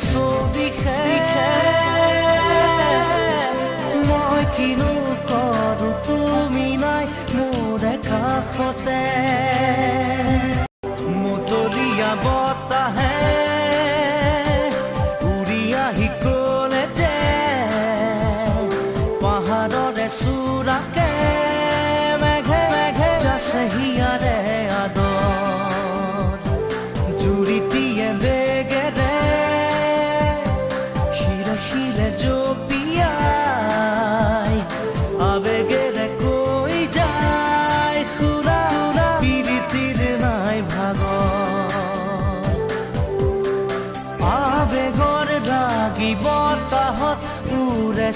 ছবিখে মই কিনো কৰো তুমি নাই মোৰ কাষতে মুতলীয়া বতাহে উৰি আহি ক'লে যে পাহাৰৰে চূড়াকে মেঘে মেঘে যাছে হিয়াৰে আদৰ জুৰিটিয়ে বেগেৰে শিৰে শিৰে জপিয়াই আবেগেৰে কৈ যায় খুৰা পিৰিতিৰ নাই ভাগৰ আবেগৰ লাগি বতাহত উৰে